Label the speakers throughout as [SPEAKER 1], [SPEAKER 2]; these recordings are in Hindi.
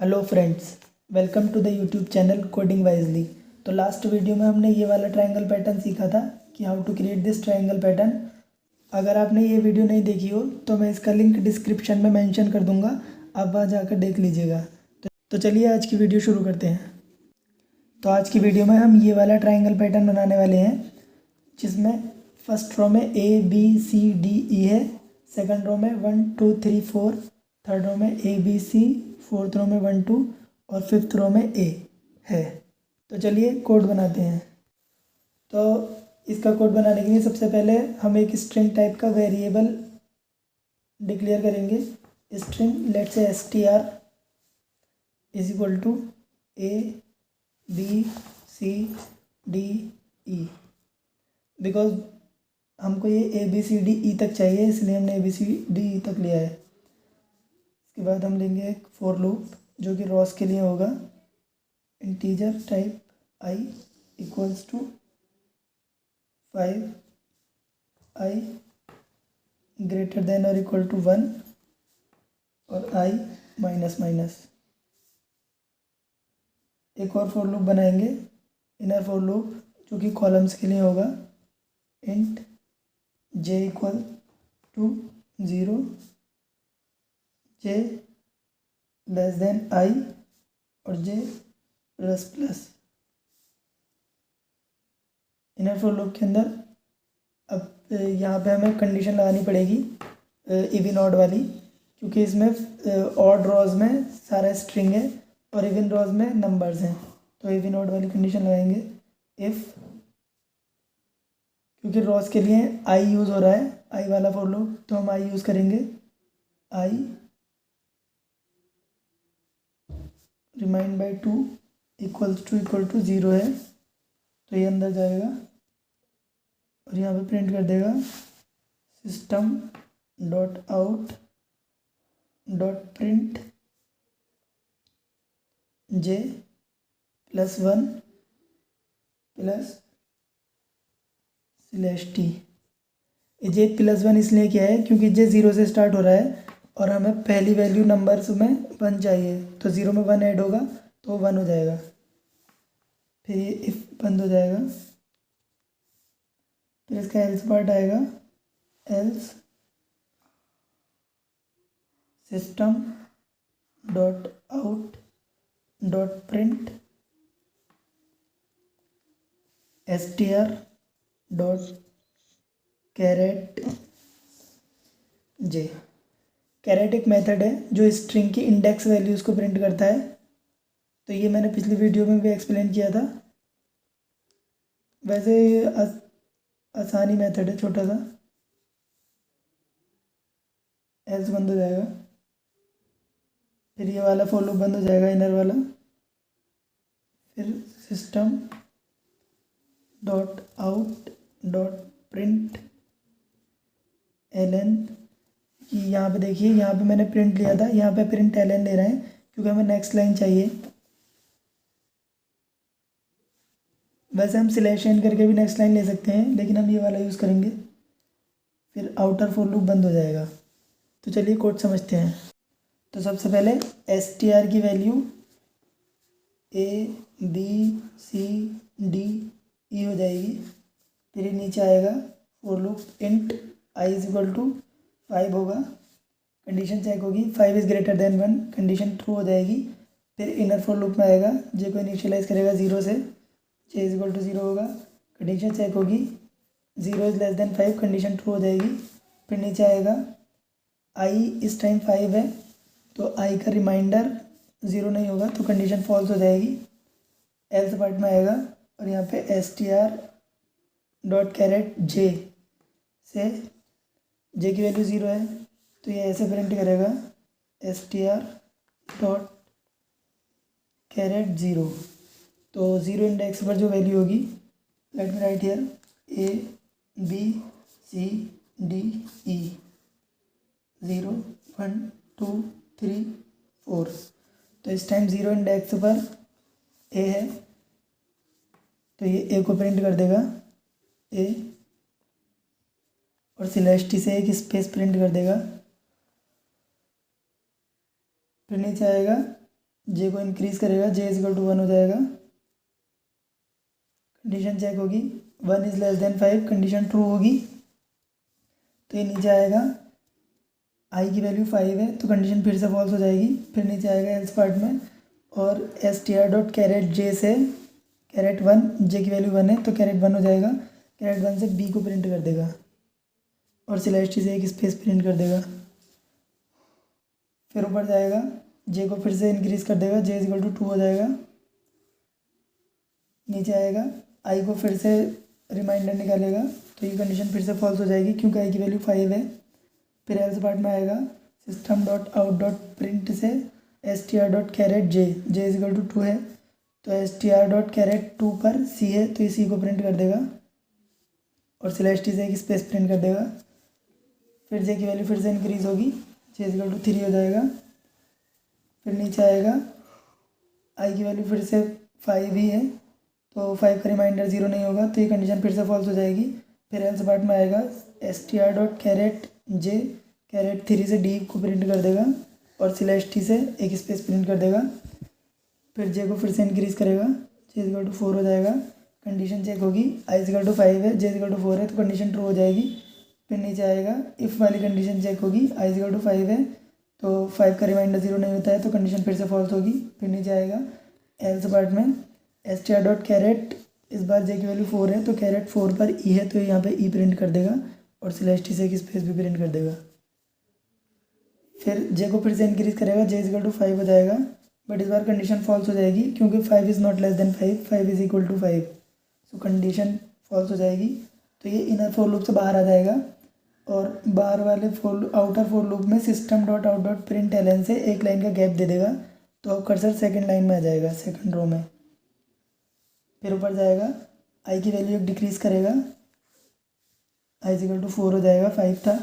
[SPEAKER 1] Hello friends, welcome to the YouTube channel coding wisely. तो लास्ट वीडियो में हमने ये वाला ट्रायंगल पैटर्न सीखा था कि how to create this triangle pattern. अगर आपने ये वीडियो नहीं देखी हो तो मैं इसका लिंक डिस्क्रिप्शन में मेंशन कर दूंगा, आप वहाँ जाकर देख लीजिएगा। तो चलिए आज की वीडियो शुरू करते हैं। तो आज की वीडियो में हम ये वाला ट्रायंगल पैटर्न बनाने वाले हैं जिसमें फर्स्ट रो में ABCDE है, सेकंड रो में 1 2 3 4, थर्ड रो में ABC, फोर्थ रो में 1 2 और फिफ्थ रो में A है। तो चलिए कोड बनाते हैं। तो इसका कोड बनाने के लिए सबसे पहले हम एक स्ट्रिंग टाइप का वेरिएबल डिक्लेयर करेंगे। स्ट्रिंग लेट से str is equal to ABCDE, because हमको ये ABCDE तक चाहिए, इसलिए हमने ABCDE तक लिया है। इसके बाद हम लेंगे एक फॉर लूप जो कि रॉस के लिए होगा। Integer type i equals to 5i greater than और इक्वल टू 1 और i माइनस माइनस। एक और फॉर लूप बनाएंगे, इनर फॉर लूप जो कि कॉलम्स के लिए होगा। Int j equal to 0, j less than i और j plus plus. Inner for loop के अंदर अब यहाँ पे हमें कंडीशन लगानी पड़ेगी इवन ऑड वाली, क्योंकि इसमें ऑड रॉज में सारा स्ट्रिंग है और इवन रॉज में नंबर्स हैं। तो इवन ऑड वाली कंडीशन लगाएंगे इफ़, क्योंकि रॉज के लिए आई यूज़ हो रहा है, आई वाला फॉर लूप, तो हम आई यूज़ करेंगे। I remind by 2 equal to 0 है, तो ये अंदर जाएगा और यहाँ पे प्रिंट कर देगा system dot out dot print j plus 1 plus slash t। j plus 1 इसलिए क्या है क्योंकि j 0 से स्टार्ट हो रहा है और हमें पहली वैल्यू नंबर्स में 1 चाहिए, तो 0 में 1 ऐड होगा तो 1 हो जाएगा। फिर ये इफ बंद हो जाएगा, फिर इसका एल्स पार्ट आएगा। Else system dot out dot print str dot caret j। Caret एक मेथड है जो स्ट्रिंग की इंडेक्स वैल्यूज़ को प्रिंट करता है। तो ये मैंने पिछली वीडियो में भी एक्सप्लेन किया था। वैसे ये आसानी मेथड है, छोटा सा। एल्स बंद हो जाएगा, फिर ये वाला फॉर लूप बंद हो जाएगा, इनर वाला। फिर system dot out dot print ln, कि यहाँ पे देखिए, यहाँ पे मैंने प्रिंट लिया था, यहाँ पे प्रिंट ln ले रहे हैं क्योंकि हमें नेक्स्ट लाइन चाहिए। वैसे हम स्लैश n करके भी नेक्स्ट लाइन ले सकते हैं, लेकिन हम ये वाला यूज़ करेंगे। फिर आउटर फॉर लूप बंद हो जाएगा। तो चलिए कोड समझते हैं। तो सबसे पहले str की वैल्यू ABCDE हो जाएगी। फिर नीचे आएगा for loop int i is equal to 5 होगा, कंडीशन चेक होगी, 5 is greater than 1, condition true हो जाएगी। फिर इनर फॉर लूप में आएगा, j को इनिशियलाइज करेगा 0 से, j इज इक्वल टू 0 होगा, कंडीशन चेक होगी, 0 is less than 5, condition true हो जाएगी। फिर नीचे आएगा i इस टाइम 5 है, तो i का रिमाइंडर 0 नहीं होगा, तो कंडीशन फॉल्स हो जाएगी। एल्स पार्ट में आएगा और यहाँ पे str डॉट कैरेट j से j की वैल्यू 0 है, तो ये ऐसे प्रिंट करेगा str डॉट कैरेट 0। तो 0 इंडेक्स पर जो वैल्यू होगी, let me right here ABCDE 0 1 2 3 4। तो इस टाइम 0 इंडेक्स पर a है, तो ये a को प्रिंट कर देगा a, और स्लैश t से एक स्पेस प्रिंट कर देगा। फिर नीचे आएगा जे को इंक्रीज करेगा, जे इज इक्वल टू 1 हो जाएगा। कंडीशन चेक होगी, 1 is less than 5, condition true होगी तो ये नीचे आएगा। आई की वैल्यू 5 है तो कंडीशन फिर से फॉल्स हो जाएगी। फिर नीचे आएगा एल्स पार्ट में, और str डॉट कैरेट जे से कैरेट 1, जे की वैल्यू 1 है तो कैरेट 1 हो जाएगा। कैरेट 1 से बी को प्रिंट कर देगा और सिलेस्टी से एक स्पेस प्रिंट कर देगा। फिर ऊपर जाएगा, जे को फिर से इंक्रीज कर देगा, जे इज इक्वल टू 2 हो जाएगा। नीचे आएगा, आई को फिर से रिमाइंडर निकालेगा तो ये कंडीशन फिर से फॉल्स हो जाएगी क्योंकि आई की वैल्यू 5 है। फिर एल्स पार्ट में आएगा, system dot out dot print से str dot caret j, j is equal to 2 है तो str डॉट कैरेट 2 पर सी है तो ये सी को प्रिंट कर देगा और सिलेस्टी से एक स्पेस प्रिंट कर देगा। फिर जे की वैल्यू फिर से इंक्रीज होगी, जे इज इक्वल टू 3 हो जाएगा। फिर नीचे आएगा, आई की वैल्यू फिर से 5 ही है तो 5 का रिमाइंडर 0 नहीं होगा तो ये कंडीशन फिर से फॉल्स हो जाएगी। फिर एल्स पार्ट में आएगा, str डॉट कैरेट जे कैरेट 3 से डी को प्रिंट कर देगा और सिलेस्टी से एक स्पेस प्रिंट कर देगा। फिर जे को फिर से इंक्रीज करेगा, जे इज इक्वल टू 4 हो जाएगा। कंडीशन चेक होगी, आई इज इक्वल टू 5 है, जे इज इक्वल टू 4 है तो कंडीशन ट्रू हो जाएगी। फिर नीचे आएगा, इफ़ वाली कंडीशन चेक होगी, आई इज इक्वल टू 5 है तो 5 का रिमाइंडर 0 नहीं होता है तो कंडीशन फिर से फॉल्स होगी। फिर नीचे आएगा, एल्स पार्ट में str डॉट कैरेट, इस बार जे की वैल्यू 4 है तो कैरेट 4 पर ई है तो यहाँ पे ई प्रिंट कर देगा और सिलेस्टी से एक स्पेस भी प्रिंट कर देगा। फिर जे को फिर से इंक्रीज करेगा, जे इज इक्वल टू 5 हो जाएगा, बट इस बार कंडीशन फॉल्स हो जाएगी क्योंकि 5 is not less than 5, 5 is equal to 5, so condition false हो जाएगी तो ये इनर फॉर लूप से बाहर आ जाएगा। और बाहर वाले आउटर फॉर लूप में system dot out dot println से एक लाइन का गैप दे देगा तो अब कर्सर सेकंड लाइन में आ जाएगा, सेकंड रो में। फिर ऊपर जाएगा, आई की वैल्यू एक डिक्रीज करेगा, आई इज इक्वल टू 4 हो जाएगा, 5 था।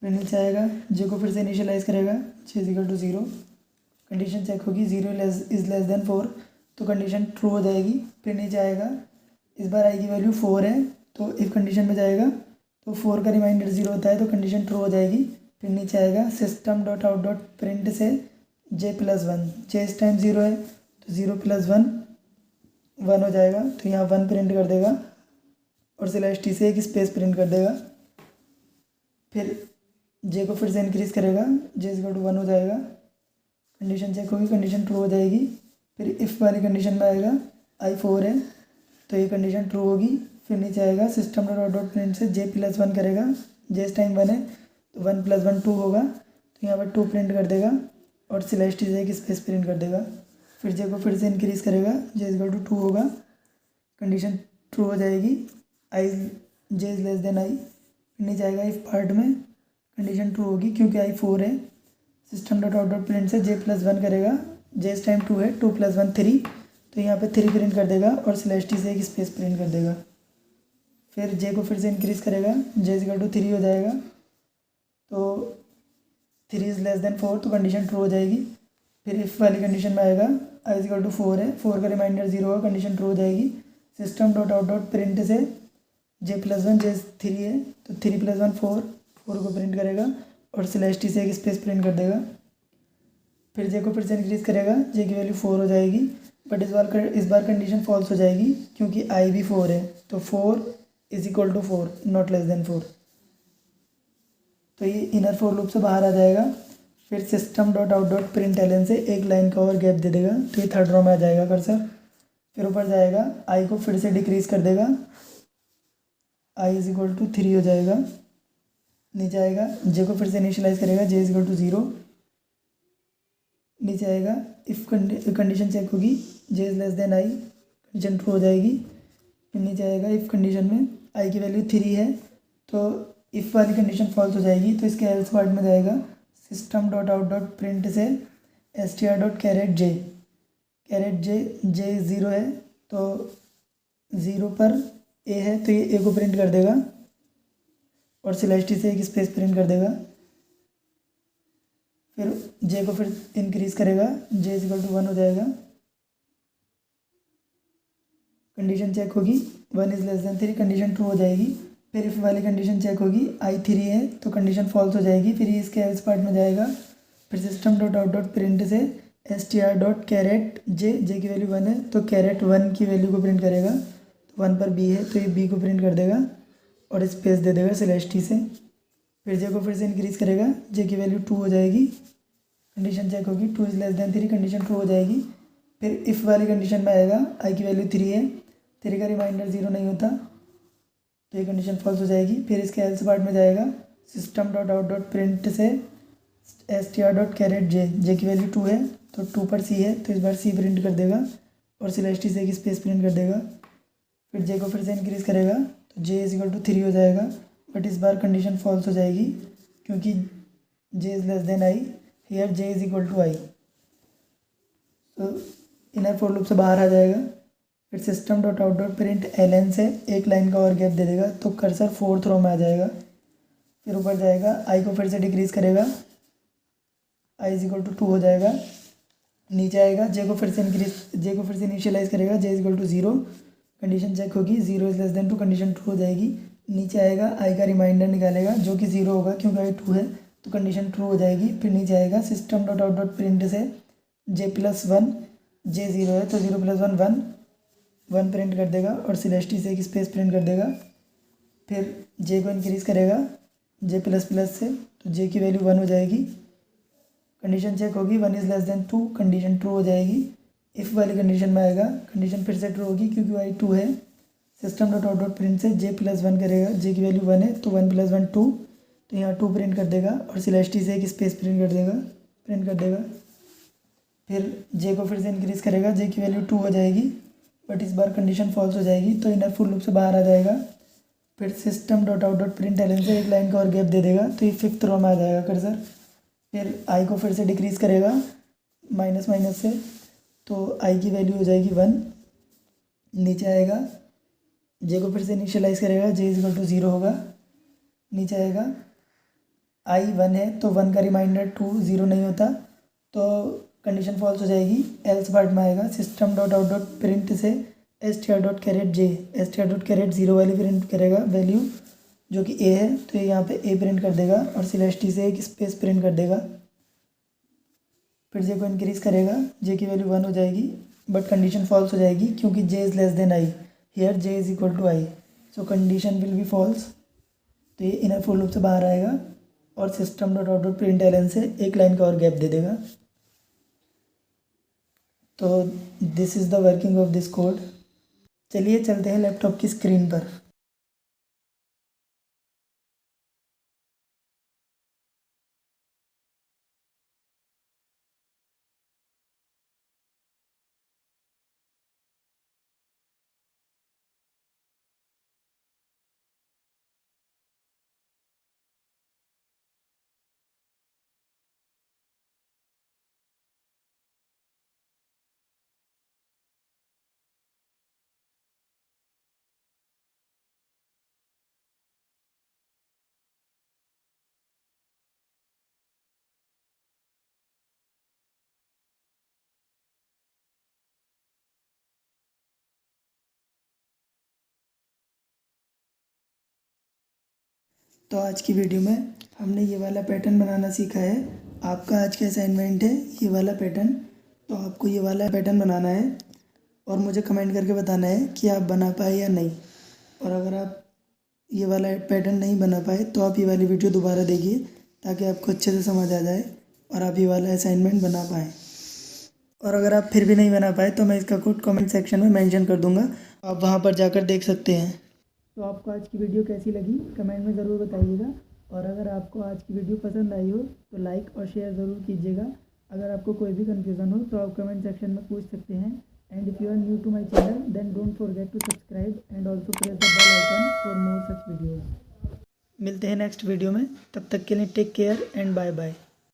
[SPEAKER 1] फिर नीचे आएगा, जे को फिर से इनिशियलाइज करेगा, j is equal to 0, condition check होगी, 0 इज़ लेस देन 4 तो कंडीशन ट्रू हो जाएगी। फिर नीचे आएगा, इस बार आई की वैल्यू 4 है तो इफ़ कंडीशन में जाएगा तो 4 का रिमाइंडर 0 होता है तो कंडीशन ट्रू हो जाएगी। फिर नीचे आएगा, system dot out dot print से जे प्लस 1, जे इस टाइम 0 है तो 0 प्लस 1 1 हो जाएगा तो यहाँ 1 प्रिंट कर देगा और सिलेस्टी से एक स्पेस प्रिंट कर देगा। फिर जे को फिर से इंक्रीज करेगा, जे इज इक्वल टू 1 हो जाएगा। कंडीशन चेक होगी, कंडीशन ट्रू हो जाएगी। फिर इफ़ वाली कंडीशन में आएगा, आई 4 है तो ये कंडीशन ट्रू होगी। फिर नीचे आएगा, सिस्टम डॉट डॉट प्रिंट से जे प्लस 1 करेगा, जे इस टाइम 1 है तो 1 प्लस 1 2 होगा तो यहाँ पर 2 प्रिंट कर देगा और सिलेस्टी से एक स्पेस प्रिंट कर देगा। फिर जे को फिर से इंक्रीज करेगा, जे इज इक्वल टू 2 होगा, कंडीशन ट्रू हो जाएगी, आई जे इज़ लेस देन आई। फिर नीचे आएगा, इफ पार्ट में कंडीशन ट्रू होगी क्योंकि आई 4 है, system dot out dot print से जे प्लस 1 करेगा, जे इस टाइम 2 है, 2 प्लस 1 3 तो यहाँ पे 3 प्रिंट कर देगा और सिलेस्टी से एक स्पेस प्रिंट कर देगा। फिर जे को फिर से इंक्रीज करेगा, जे इज इक्वल टू 3 हो जाएगा तो 3 इज़ लेस देन 4 तो कंडीशन ट्रू हो जाएगी। फिर इफ़ वाली कंडीशन में आएगा, आई इज इक्वल टू 4 है, 4 का रिमाइंडर 0 होगा, कंडीशन ट्रू हो जाएगी। System dot out dot print से जे प्लस 1, जे 3 है तो 3 प्लस 1 4, 4 को प्रिंट करेगा और सिलेस्टी से एक स्पेस प्रिंट कर देगा। फिर जे को फिर से इंक्रीज करेगा, जे की वैल्यू 4 हो जाएगी, बट इस बार कंडीशन फॉल्स हो जाएगी क्योंकि आई भी 4 है तो 4 is equal to 4 not less than 4 तो ये इनर फॉर लूप से बाहर आ जाएगा। फिर system dot out dot println से एक लाइन का और गैप दे देगा तो ये थर्ड रो में आ जाएगा कर्सर। फिर ऊपर जाएगा, आई को फिर से डिक्रीज कर देगा, आई इज इक्वल टू 3 हो जाएगा। नीचे आएगा, जे को फिर से इनिशियलाइज करेगा, जे इज इक्वल टू 0। नीचे आएगा, इफ़ कंडीशन चेक होगी, j is less than i, condition true हो जाएगी। फिर नीचे आएगा, इफ़ कंडीशन में आई की वैल्यू 3 है तो इफ़ वाली कंडीशन फॉल्स हो जाएगी तो इसके एल्स पार्ट में जाएगा, system dot out dot print से str डॉट कैरेट जे, जे 0 है तो 0 पर ए है तो ये ए को प्रिंट कर देगा और सिलेस्टी से एक स्पेस प्रिंट कर देगा। फिर जे को फिर इंक्रीज करेगा, जे इज इक्वल टू 1 हो जाएगा। कंडीशन चेक होगी, 1 is less then 3, condition true हो जाएगी। फिर इफ वाली कंडीशन चेक होगी, आई 3 है तो कंडीशन फॉल्स हो जाएगी। फिर ये इसके एल्स पार्ट में जाएगा, फिर system dot out dot print से str.caret जे की वैल्यू 1 है तो caret 1 की वैल्यू को प्रिंट करेगा, तो 1 पर b है तो ये b को प्रिंट कर देगा और स्पेस दे देगा /t से। फिर जे को फिर से इंक्रीज़ करेगा, जे की वैल्यू 2 हो जाएगी, कंडीशन चेक होगी 2 > 3, कंडीशन ट्रू हो जाएगी। फिर इफ़ वाली कंडीशन में आएगा i की वैल्यू 3 है, 3 का रिमाइंडर 0 नहीं होता तो ये कंडीशन फॉल्स हो जाएगी। फिर इसके एल्स पार्ट में जाएगा system.out.print से str.caret जे की वैल्यू 2 है तो 2 पर c है तो इस बार c प्रिंट कर देगा और /t से एक स्पेस प्रिंट कर देगा। फिर जे को फिर से इंक्रीज़ करेगा तो j = 3 हो जाएगा, बट इस बार कंडीशन फॉल्स हो जाएगी क्योंकि j > i, here j = i। तो इनर फॉर लूप से बाहर आ जाएगा। फिर system.out.println से एक लाइन का और गैप दे देगा तो कर्सर 4th रो में आ जाएगा। फिर ऊपर जाएगा, i को फिर से डिक्रीज़ करेगा, i = 2 हो जाएगा। नीचे आएगा, जे को फिर से इनिशियलाइज़ करेगा, j = 0, कंडीशन चेक होगी 0 > 2, कंडीशन ट्रू हो जाएगी। नीचे आएगा, i का रिमाइंडर निकालेगा जो कि 0 होगा क्योंकि i 2 है तो कंडीशन ट्रू हो जाएगी। फिर नीचे आएगा system.out.print से j+1, j 0 है तो 0 + 1 1 प्रिंट कर देगा और /t से एक स्पेस प्रिंट कर देगा। फिर j को इंक्रीज़ करेगा j++ से तो j की वैल्यू 1 हो जाएगी, कंडीशन चेक होगी 1 > 2, कंडीशन ट्रू हो जाएगी। इफ़ वाली कंडीशन में आएगा, कंडीशन फिर से ट्रू होगी क्योंकि i 2 है। system.out.print से j+1 करेगा, j की वैल्यू 1 है तो 1 + 1 2, तो यहाँ 2 प्रिंट कर देगा और /t से एक स्पेस प्रिंट कर देगा। फिर j को फिर से इंक्रीज़ करेगा, j की वैल्यू 2 हो जाएगी, बट इस बार कंडीशन फॉल्स हो जाएगी तो इनर फॉर लूप से बाहर आ जाएगा। फिर system.out.println से एक लाइन का और गैप दे देगा तो ये 5th रो में आ जाएगा कर्सर। फिर i को फिर से डिक्रीज़ करेगा माइनस से तो i की वैल्यू हो जाएगी 1। नीचे आएगा, j को फिर से इनिशियलाइज़ करेगा, j = 0 होगा। नीचे आएगा, i 1 है तो 1 का रिमाइंडर 2 0 नहीं होता तो कंडीशन फॉल्स हो जाएगी। एल्स पार्ट में आएगा system.out.print से str.caret 0 वाली प्रिंट करेगा वैल्यू जो कि a है तो ये यहाँ पे a प्रिंट कर देगा और /t से एक स्पेस प्रिंट कर देगा। फिर j को इंक्रीज़ करेगा, j की वैल्यू 1 हो जाएगी, बट कंडीशन फॉल्स हो जाएगी क्योंकि j > i, here j = i, so condition will be false. तो ये इनर फॉर लूप से बाहर आएगा और system.out.println से एक लाइन का और गैप दे देगा। तो this is the working of this code. चलिए चलते हैं लैपटॉप की स्क्रीन पर। तो आज की वीडियो में हमने ये वाला पैटर्न बनाना सीखा है। आपका आज का असाइनमेंट है ये वाला पैटर्न, तो आपको ये वाला पैटर्न बनाना है और मुझे कमेंट करके बताना है कि आप बना पाए या नहीं। और अगर आप ये वाला पैटर्न नहीं बना पाए तो आप ये वाली वीडियो दोबारा देखिए ताकि आपको अच्छे से समझ आ जाए और आप ये वाला असाइनमेंट बना पाएँ। और अगर आप फिर भी नहीं बना पाए तो मैं इसका कोड कमेंट सेक्शन में मेंशन कर दूंगा, आप वहां पर जाकर देख सकते हैं। तो आपको आज की वीडियो कैसी लगी कमेंट में ज़रूर बताइएगा, और अगर आपको आज की वीडियो पसंद आई हो तो लाइक और शेयर ज़रूर कीजिएगा। अगर आपको कोई भी कन्फ्यूज़न हो तो आप कमेंट सेक्शन में पूछ सकते हैं। And if you are new to my channel then don't forget to subscribe and also press the bell icon for more such videos. मिलते हैं नेक्स्ट वीडियो में, तब तक के लिए take care and bye bye.